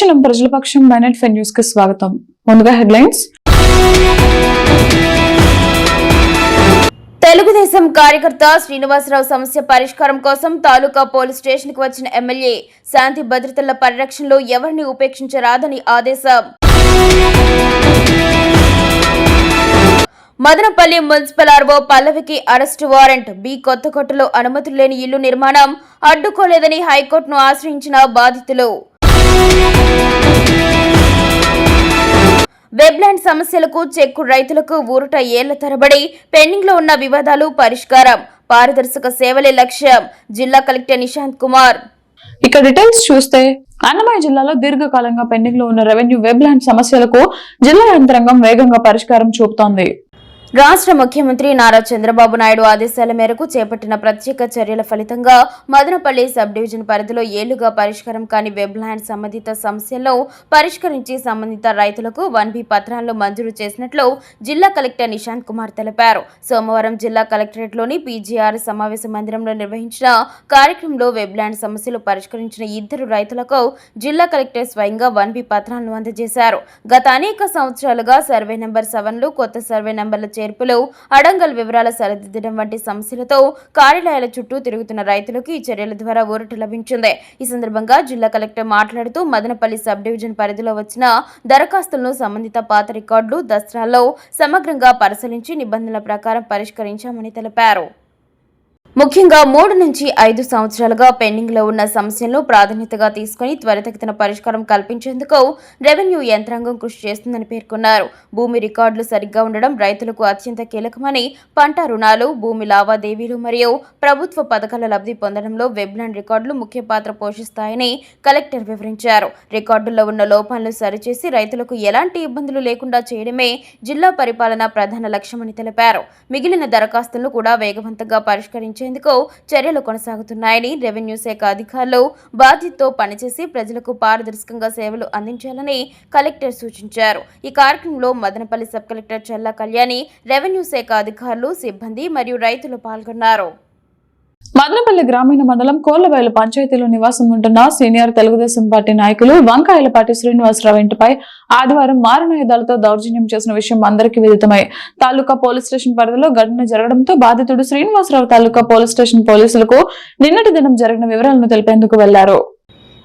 తక్షణం ప్రజల పక్షం మైనట్ ఫెన్ న్యూస్ కి స్వాగతం. ముందుగా హెడ్లైన్స్. తెలుగుదేశం కార్యకర్త శ్రీనివాసరావు సమస్య పరిష్కారం కోసం తాలూకా పోలీస్ స్టేషన్ కు వచ్చిన ఎమ్మెల్యే శాంతి భద్రతల పరిరక్షణలో ఎవరిని ఉపేక్షించరాదని ఆదేశం. మదనపల్లి మున్సిపల్ ఆర్ఓ పల్లవికి అరెస్టు వారెంట్. బి కొత్తకోటలో అనుమతులు లేని ఇల్లు నిర్మాణం అడ్డుకోలేదని హైకోర్టును ఆశ్రయించిన బాధితులు. వెబ్లాండ్ సమస్యలకు చెక్కు రైతులకు ఊరట ఏళ్ల తరబడి పెండింగ్ లో ఉన్న వివాదాలు పరిష్కారం. పారదర్శక సేవలే లక్ష్యం. జిల్లా కలెక్టర్ నిశాంత్ కుమార్. ఇక డీటెయిల్స్ చూస్తే అన్నమయ్య జిల్లాలో దీర్ఘకాలంగా పెండింగ్ లో ఉన్న రెవెన్యూ వెబ్లాండ్ సమస్యలకు జిల్లా యంత్రాంగం వేగంగా పరిష్కారం చూపుతోంది. రాష్ట్ర ముఖ్యమంత్రి నారా చంద్రబాబు నాయుడు ఆదేశాల మేరకు చేపట్టిన ప్రత్యేక చర్యల ఫలితంగా మదనపల్లి సబ్ డివిజన్ పరిధిలో ఏళ్లుగా పరిష్కారం కాని వెబ్లాండ్ సంబంధిత సమస్యలను పరిష్కరించి సంబంధిత రైతులకు 1B పత్రాలను మంజూరు చేసినట్లు జిల్లా కలెక్టర్ నిశాంత్ కుమార్ తెలిపారు. సోమవారం జిల్లా కలెక్టరేట్లోని PGR సమావేశ మందిరంలో నిర్వహించిన కార్యక్రమంలో వెబ్లాండ్ సమస్యలు పరిష్కరించిన 2 రైతులకు జిల్లా కలెక్టర్ స్వయంగా 1B పత్రాలను అందజేశారు. గత అనేక సంవత్సరాలుగా సర్వే నెంబర్ 7లు, కొత్త సర్వే నెంబర్ల చేర్పులు, అడంగల్ వివరాల సరిదిద్దడం వంటి సమస్యలతో కార్యాలయాల చుట్టూ తిరుగుతున్న రైతులకు ఈ చర్యల ద్వారా ఊరట లభించింది. ఈ సందర్భంగా జిల్లా కలెక్టర్ మాట్లాడుతూ మదనపల్లి సబ్ డివిజన్ పరిధిలో వచ్చిన దరఖాస్తులను సంబంధిత పాత రికార్డులు, దస్త్రాల్లో సమగ్రంగా పరిశీలించి నిబంధనల ప్రకారం పరిష్కరించామని తెలిపారు. ముఖ్యంగా 3 నుంచి 5 సంవత్సరాలుగా పెండింగ్ లో ఉన్న సమస్యలను ప్రాధాన్యతగా తీసుకుని త్వరితగతిన పరిష్కారం కల్పించేందుకు రెవెన్యూ యంత్రాంగం కృషి చేస్తుందని పేర్కొన్నారు. భూమి రికార్డులు సరిగ్గా ఉండడం రైతులకు అత్యంత కీలకమని, పంట రుణాలు, భూమి లావాదేవీలు మరియు ప్రభుత్వ పథకాల లబ్ధి పొందడంలో వెబ్లాండ్ రికార్డులు ముఖ్య పాత్ర పోషిస్తాయని కలెక్టర్ వివరించారు. రికార్డుల్లో ఉన్న లోపాలను సరిచేసి రైతులకు ఎలాంటి ఇబ్బందులు లేకుండా చేయడమే జిల్లా పరిపాలన ప్రధాన లక్ష్యమని తెలిపారు. మిగిలిన దరఖాస్తులను కూడా వేగవంతంగా పరిష్కరించారు చర్యలు కొనసాగుతున్నాయని, రెవెన్యూ శాఖ అధికారులు బాధ్యతతో పనిచేసి ప్రజలకు పారదర్శకంగా సేవలు అందించాలని కలెక్టర్ సూచించారు. ఈ కార్యక్రమంలో మదనపల్లి సబ్ కలెక్టర్ చల్లా కళ్యాణి, రెవెన్యూ శాఖ అధికారులు, సిబ్బంది మరియు రైతులు పాల్గొన్నారు. మదనపల్లి గ్రామీణ మండలం కోళ్లబయలు పంచాయతీలో నివాసం ఉంటున్న సీనియర్ తెలుగుదేశం పార్టీ నాయకులు వంకాయలపాటి శ్రీనివాసరావు ఇంటిపై ఆదివారం మారణాయుధాలతో దౌర్జన్యం చేసిన విషయం అందరికీ విదితమై తాలూకా పోలీస్ స్టేషన్ పరిధిలో ఘటన జరగడంతో బాధితుడు శ్రీనివాసరావు తాలూకా పోలీస్ స్టేషన్ పోలీసులకు నిన్నటి దినం జరిగిన వివరాలను తెలిపేందుకు వెళ్లారు.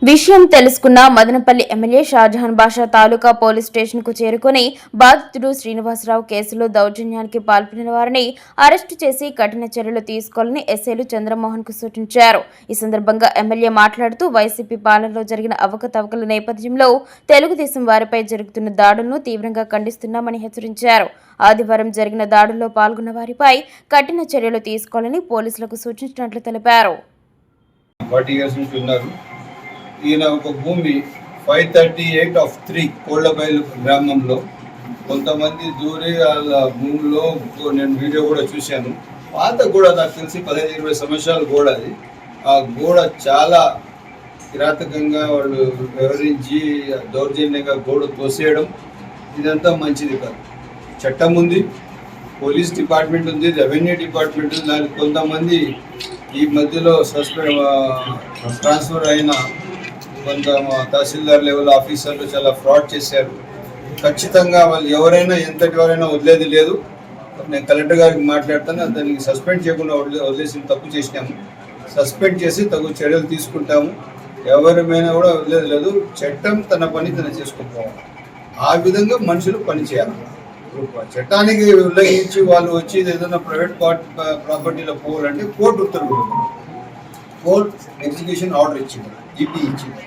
విషయం తెలుసుకున్న మదనపల్లి ఎమ్మెల్యే షాజహాన్ బాషా తాలూకా పోలీస్ స్టేషన్ కు చేరుకుని బాధితుడు శ్రీనివాసరావు కేసులో దౌర్జన్యానికి పాల్పడిన వారిని అరెస్టు చేసి కఠిన చర్యలు తీసుకోవాలని ఎస్ఐలు చంద్రమోహన్ కు సూచించారు. ఈ సందర్భంగా ఎమ్మెల్యే మాట్లాడుతూ వైసీపీ పాలనలో జరిగిన అవకతవకల నేపథ్యంలో తెలుగుదేశం వారిపై జరుగుతున్న దాడులను తీవ్రంగా ఖండిస్తున్నామని హెచ్చరించారు. ఆదివారం జరిగిన దాడుల్లో పాల్గొన్న వారిపై కఠిన చర్యలు తీసుకోవాలని పోలీసులకు సూచించినట్లు తెలిపారు. ఈయన ఒక భూమి 538/3 కోళ్లబయలు గ్రామంలో కొంతమంది దూరి వాళ్ళ భూమిలో నేను వీడియో కూడా చూశాను. పాత గోడ, నాకు తెలిసి 15-20 సంవత్సరాల గోడ అది. ఆ గోడ చాలా కిరాతకంగా వాళ్ళు వివరించి దౌర్జన్యంగా గోడ తోసేయడం ఇదంతా మంచిది కాదు. చట్టం ఉంది, పోలీస్ డిపార్ట్మెంట్ ఉంది, రెవెన్యూ డిపార్ట్మెంట్ ఉంది. దానికి కొంతమంది ఈ మధ్యలో ట్రాన్స్ఫర్ అయిన కొంత తహసీల్దార్ లెవెల్ ఆఫీసర్లు చాలా ఫ్రాడ్ చేశారు. ఖచ్చితంగా వాళ్ళు ఎవరైనా ఎంతటి వారైనా వదిలేది లేదు. నేను కలెక్టర్ గారికి మాట్లాడతాను, దానికి సస్పెండ్ చేయకుండా వదిలేసి తప్పు చేసినాము. సస్పెండ్ చేసి తగు చర్యలు తీసుకుంటాము. ఎవరిమైనా కూడా వదిలేది లేదు. చట్టం తన పని తను చేసుకోవాలి. ఆ విధంగా మనుషులు పనిచేయాలి. చట్టానికి ఉల్లంఘించి వాళ్ళు వచ్చి ఏదైనా ప్రైవేట్ ప్రాపర్టీలో పోవాలంటే కోర్టు ఉత్తర్వులు, కోర్టు ఎగ్జిక్యూషన్ ఆర్డర్ ఇచ్చింది, జీపీ ఇచ్చింది.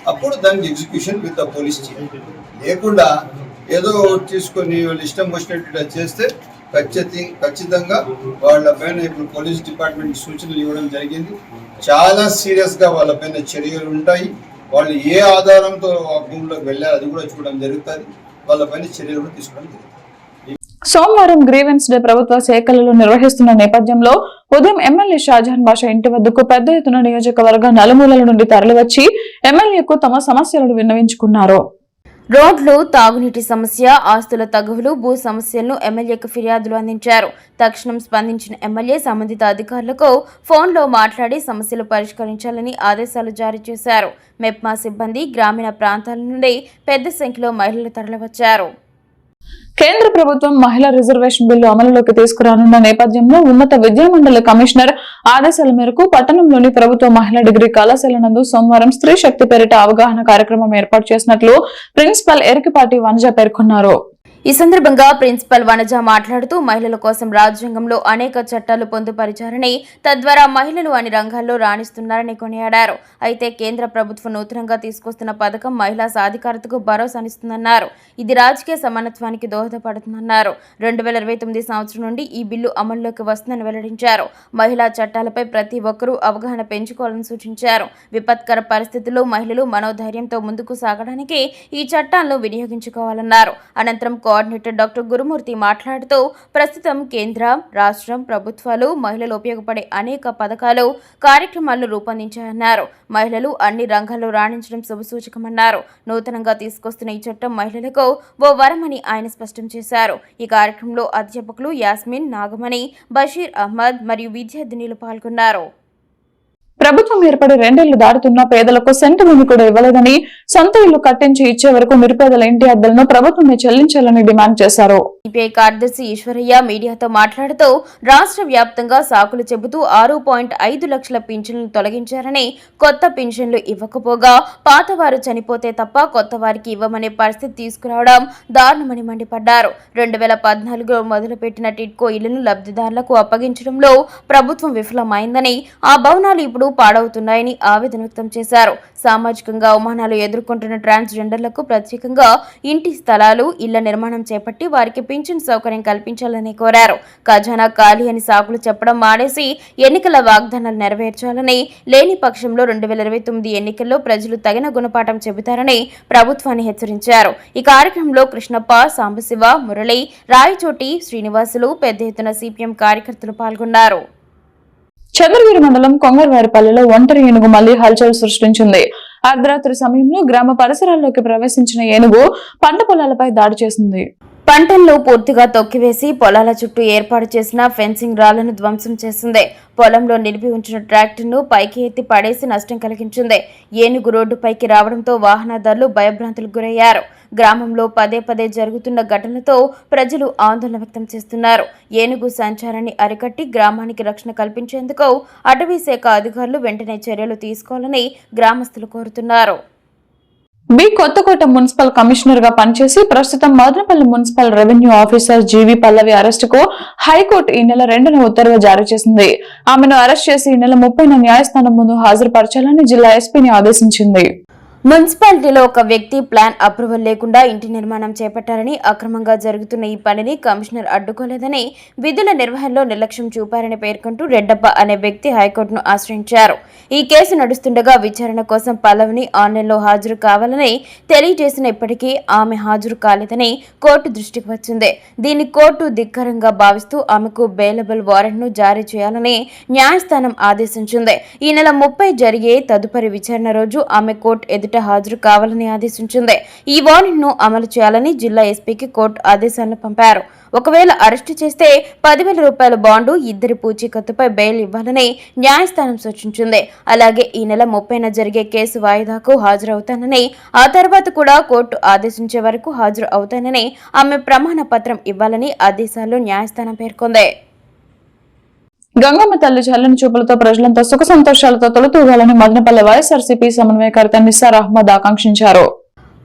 అప్పుడు దానికి ఎగ్జిక్యూషన్ విత్ ద పోలీస్ చేయాలి. లేకుండా ఏదో తీసుకొని వాళ్ళు ఇష్టం వచ్చినట్టు చేస్తే ఖచ్చితంగా వాళ్ళపైన ఇప్పుడు పోలీస్ డిపార్ట్మెంట్ సూచనలు ఇవ్వడం జరిగింది. చాలా సీరియస్గా వాళ్ళపైన చర్యలు ఉంటాయి. వాళ్ళు ఏ ఆధారంతో ఆ భూమిలోకి వెళ్ళారు అది కూడా చూడడం జరుగుతుంది. వాళ్ళపైన చర్యలు కూడా తీసుకోవడం జరుగుతుంది. సోమవారం గ్రీవెన్స్ డే ప్రభుత్వ శాఖలలో నిర్వహిస్తున్న నేపథ్యంలో ఉదయం ఎమ్మెల్యే షాజహాన్ బాషా ఇంటి వద్దకు పెద్ద ఎత్తున నియోజకవర్గ నలుమూలల నుండి తరలివచ్చి ఎమ్మెల్యేకు తమ సమస్యలను విన్నవించుకున్నారు. రోడ్లు, తాగునీటి సమస్య, ఆస్తుల తగువులు, భూ సమస్యలను ఎమ్మెల్యేకు ఫిర్యాదులు అందించారు. తక్షణం స్పందించిన ఎమ్మెల్యే సంబంధిత అధికారులకు ఫోన్లో మాట్లాడి సమస్యలు పరిష్కరించాలని ఆదేశాలు జారీ చేశారు. మెప్మా సిబ్బంది గ్రామీణ ప్రాంతాల నుండి పెద్ద సంఖ్యలో మహిళలు తరలివచ్చారు. కేంద్ర ప్రభుత్వం మహిళా రిజర్వేషన్ బిల్లు అమలులోకి తీసుకురానున్న నేపథ్యంలో ఉన్నత విద్యామండలి కమిషనర్ ఆదేశాల మేరకు పట్టణంలోని ప్రభుత్వ మహిళా డిగ్రీ కళాశాల నందు సోమవారం స్త్రీ శక్తి పేరిట అవగాహన కార్యక్రమం ఏర్పాటు చేసినట్లు ప్రిన్సిపల్ ఎరికిపాటి వనజ పేర్కొన్నారు. ఈ సందర్భంగా ప్రిన్సిపల్ వనజ మాట్లాడుతూ మహిళల కోసం రాజ్యాంగంలో అనేక చట్టాలు పొందుపరిచారని, తద్వారా మహిళలు అన్ని రంగాల్లో రాణిస్తున్నారని కొనియాడారు. అయితే కేంద్ర ప్రభుత్వం నూతనంగా తీసుకొస్తున్న పథకం మహిళా సాధికారతకు భరోసానిస్తుందన్నారు. ఇది రాజకీయ సమానత్వానికి దోహదపడుతుందన్నారు. 2029 సంవత్సరం నుండి ఈ బిల్లు అమల్లోకి వస్తుందని వెల్లడించారు. మహిళా చట్టాలపై ప్రతి ఒక్కరూ అవగాహన పెంచుకోవాలని సూచించారు. విపత్కర పరిస్థితుల్లో మహిళలు మనోధైర్యంతో ముందుకు సాగడానికి ఈ చట్టాలను వినియోగించుకోవాలన్నారు. అనంతరం కోఆర్డినేటర్ డాక్టర్ గురుమూర్తి మాట్లాడుతూ ప్రస్తుతం కేంద్ర, రాష్ట్రం ప్రభుత్వాలు మహిళలు ఉపయోగపడే అనేక పథకాలు, కార్యక్రమాలను రూపొందించాయన్నారు. మహిళలు అన్ని రంగాల్లో రాణించడం శుభసూచకమన్నారు. నూతనంగా తీసుకొస్తున్న ఈ చట్టం మహిళలకు ఓ వరమని ఆయన స్పష్టం చేశారు. ఈ కార్యక్రమంలో అధ్యాపకులు యాస్మిన్, నాగమణి, బషీర్ అహ్మద్ మరియు విద్యార్థినులు పాల్గొన్నారు. ప్రభుత్వం ఏర్పడి 2 ఏళ్లు దాటుతున్నా పేదలకు సెంటు భూమి కూడా ఇవ్వలేదని, సొంత ఇల్లు కట్టించి ఇచ్చే వరకు నిరుపేదల ఇంటి అద్దెలను ప్రభుత్వమే చెల్లించాలని డిమాండ్ చేశారు. సిపిఐ కార్యదర్శి ఈశ్వరయ్య మీడియాతో మాట్లాడుతూ రాష్ట్ర వ్యాప్తంగా సాకులు చెబుతూ 6.5 లక్షల పింఛన్లను తొలగించారని, కొత్త పింఛన్లు ఇవ్వకపోగా పాతవారు చనిపోతే తప్ప కొత్త వారికి ఇవ్వమనే పరిస్థితి తీసుకురావడం దారుణమని మండిపడ్డారు. 2014లో మొదలుపెట్టిన టిడ్కో ఇళ్లను లబ్ధిదారులకు అప్పగించడంలో ప్రభుత్వం విఫలమైందని, ఆ భవనాలు ఇప్పుడు పాడవుతున్నాయని ఆవేదన వ్యక్తం చేశారు. సామాజికంగా అవమానాలు ఎదుర్కొంటున్న ట్రాన్స్జెండర్లకు ప్రత్యేకంగా ఇంటి స్థలాలు, ఇళ్ల నిర్మాణం చేపట్టి వారికి పింఛన్ సౌకర్యం కల్పించాలని కోరారు. ఖజానా ఖాళీ అని సాకులు చెప్పడం మానేసి ఎన్నికల వాగ్దానాలు నెరవేర్చాలని, లేని పక్షంలో 2029 ఎన్నికల్లో ప్రజలు తగిన గుణపాఠం చెబుతారని ప్రభుత్వాన్ని హెచ్చరించారు. ఈ కార్యక్రమంలో కృష్ణప్ప, సాంబశివ, మురళి, రాయచోటి, శ్రీనివాసులు, పెద్ద ఎత్తున సిపిఎం కార్యకర్తలు పాల్గొన్నారు. చంద్రగిరి మండలం కొంగర్వారిపల్లిలో ఒంటరి ఏనుగు మళ్లీ హల్చల్ సృష్టించింది. అర్ధరాత్రి సమయంలో గ్రామ పరిసరాల్లోకి ప్రవేశించిన ఏనుగు పంట పొలాలపై దాడి చేసింది. పంటలను పూర్తిగా తొక్కివేసి పొలాల చుట్టూ ఏర్పాటు చేసిన ఫెన్సింగ్ రాళ్లను ధ్వంసం చేసింది. పొలంలో నిలిపి ఉంచిన ట్రాక్టర్ను పైకి ఎత్తి పడేసి నష్టం కలిగించింది. ఏనుగు రోడ్డుపైకి రావడంతో వాహనదారులు భయభ్రాంతులకు గురయ్యారు. గ్రామంలో పదే పదే జరుగుతున్న ఘటనలతో ప్రజలు ఆందోళన వ్యక్తం చేస్తున్నారు. ఏనుగు సంచారాన్ని అరికట్టి గ్రామానికి రక్షణ కల్పించేందుకు అటవీ శాఖ అధికారులు వెంటనే చర్యలు తీసుకోవాలని గ్రామస్తులు కోరుతున్నారు. కొత్తకోట మున్సిపల్ కమిషనర్ గా పనిచేసి ప్రస్తుతం మదనపల్లి మున్సిపల్ రెవెన్యూ ఆఫీసర్ జీవి పల్లవి అరెస్టుకు హైకోర్టు ఈ నెల 2న ఉత్తర్వు జారీ చేసింది. ఆమెను అరెస్ట్ చేసి ఈ నెల 30న న్యాయస్థానం ముందు హాజరుపరచాలని జిల్లా ఎస్పీని ఆదేశించింది. మున్సిపాలిటీలో ఒక వ్యక్తి ప్లాన్ అప్రూవల్ లేకుండా ఇంటి నిర్మాణం చేపట్టారని, అక్రమంగా జరుగుతున్న ఈ పనిని కమిషనర్ అడ్డుకోలేదని, విధుల నిర్వహణలో నిర్లక్ష్యం చూపారని పేర్కొంటూ రెడ్డప్ప అనే వ్యక్తి హైకోర్టును ఆశ్రయించారు. ఈ కేసు నడుస్తుండగా విచారణ కోసం పల్లవిని ఆన్లైన్లో హాజరు కావాలని తెలియజేసిన ఇప్పటికీ ఆమె హాజరు కాలేదని కోర్టు దృష్టికి వచ్చింది. దీన్ని కోర్టు ధిక్కరంగా భావిస్తూ ఆమెకు బెయిలబుల్ వారెంట్ను జారీ చేయాలని న్యాయస్థానం ఆదేశించింది. ఈ నెల 30 జరిగే తదుపరి విచారణ రోజు ఆమె కోర్టు ఎదుట హాజరు కావాలని ఆదేశించింది. ఈ వారెంట్ను అమలు చేయాలని జిల్లా ఎస్పీకి కోర్టు ఆదేశాలను పంపారు. ఒకవేళ అరెస్టు చేస్తే 10,000 రూపాయల బాండు, 2 పూచీకత్తుపై బెయిల్ ఇవ్వాలని న్యాయస్థానం సూచించింది. అలాగే ఈ నెల 30న జరిగే కేసు వాయిదాకు హాజరవుతానని, ఆ తర్వాత కూడా కోర్టు ఆదేశించే వరకు హాజరు అవుతానని ఆమె ప్రమాణ పత్రం ఇవ్వాలని ఆదేశాల్లో న్యాయస్థానం పేర్కొంది. గంగమ్మ తల్లి చల్లని చూపులతో ప్రజలంతా సుఖ సంతోషాలతో తొలతూగాలని మదనపల్లె వైఎస్ఆర్సీపీ సమన్వయకర్త నిస్సార్ అహ్మద్ ఆకాంక్షించారు.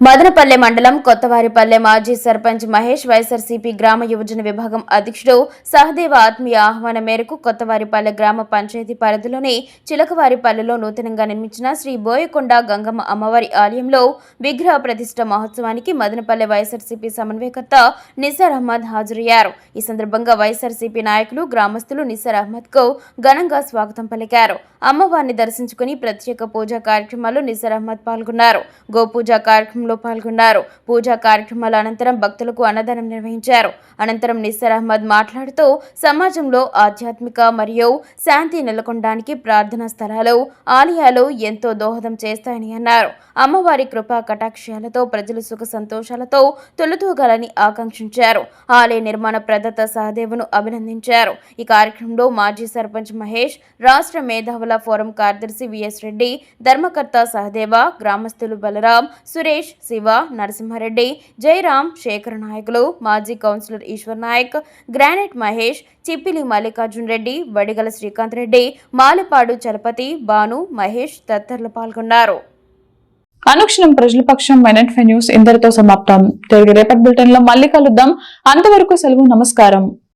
మదనపల్లె మండలం కొత్తవారిపల్లె మాజీ సర్పంచ్ మహేష్, వైఎస్ఆర్సీపీ గ్రామ యువజన విభాగం అధ్యక్షుడు సహదేవ ఆత్మీయ ఆహ్వానం మేరకు కొత్తవారిపల్లె గ్రామ పంచాయతీ పరిధిలోని చిలకవారిపల్లెలో నూతనంగా నిర్మించిన శ్రీ బోయకొండ గంగమ్మ అమ్మవారి ఆలయంలో విగ్రహ ప్రతిష్ఠ మహోత్సవానికి మదనపల్లె వైఎస్ఆర్సీపీ సమన్వయకర్త నిస్సార్ అహ్మద్ హాజరయ్యారు. ఈ సందర్భంగా వైఎస్ఆర్సీపీ నాయకులు, గ్రామస్తులు నిస్సార్ అహ్మద్ కు ఘనంగా స్వాగతం పలికారు. అమ్మవారిని దర్శించుకుని ప్రత్యేక పూజా కార్యక్రమాల్లో నిస్సార్ అహ్మద్ పాల్గొన్నారు. గోపూజ కార్యక్రమంలో కార్యక్రమంలో పాల్గొన్నారు. పూజా కార్యక్రమాల అనంతరం భక్తులకు అన్నదానం నిర్వహించారు. అనంతరం నిస్సర్ అహ్మద్ మాట్లాడుతూ సమాజంలో ఆధ్యాత్మిక మరియు శాంతి నెలకొనడానికి ప్రార్థనా స్థలాలు, ఆలయాలు ఎంతో దోహదం చేస్తాయని అన్నారు. అమ్మవారి కృపా కటాక్షాలతో ప్రజలు సుఖ సంతోషాలతో తొలతూగాలని ఆకాంక్షించారు. ఆలయ నిర్మాణ ప్రదాత సహదేవును అభినందించారు. ఈ కార్యక్రమంలో మాజీ సర్పంచ్ మహేష్, రాష్ట్ర మేధావుల ఫోరం కార్యదర్శి విఎస్ రెడ్డి, ధర్మకర్త సహదేవ, గ్రామస్తులు బలరాం, సురేష్, శివ, నరసింహారెడ్డి, జయరాం, శేఖర్ నాయకులు, మాజీ కౌన్సిలర్ ఈశ్వర్ నాయక్, గ్రానైట్ మహేష్, చిప్పిలి మల్లికార్జున్ రెడ్డి, వడిగల శ్రీకాంత్ రెడ్డి, మాలిపాడు చలపతి, భాను, మహేష్ తదితరులు పాల్గొన్నారు. అనుక్షణం ప్రజల పక్షం న్యూస్ ఇంతటితో సమాప్తం. తిరిగి రేపటి బులెటిన్ లో మళ్ళీ కలుద్దాం. అంతవరకు సెలవు. నమస్కారం.